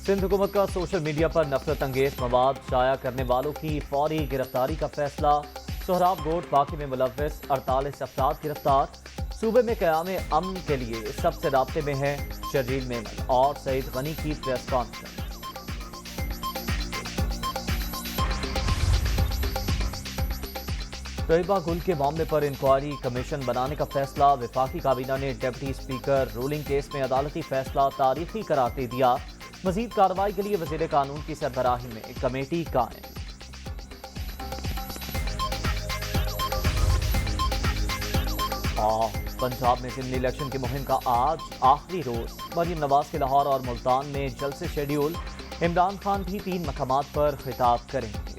سندھ حکومت کا social media پر نفرت انگیز مواد شائع کرنے والوں کی فوری گرفتاری کا فیصلہ۔ سہراب گوٹ واقعے میں ملوث 48 افراد گرفتار۔ صوبے میں قیام امن کے لیے سب سے رابطے میں ہیں شرجیل میمن اور سعید غنی کی پریس کانفرنس۔ طیبہ گل کے معاملے پر انکوائری کمیشن بنانے کا فیصلہ۔ وفاقی کابینہ نے ڈپٹی اسپیکر رولنگ کیس میں عدالتی فیصلہ تاریخی قرار دے دیا۔ مزید کارروائی کے لیے وزیر قانون کی سربراہی میں کمیٹی قائم۔ پنجاب میں ضمنی الیکشن کی مہم کا آج آخری روز۔ مریم نواز کے لاہور اور ملتان میں جلسے شیڈیول۔ عمران خان بھی 3 مقامات پر خطاب کریں گے۔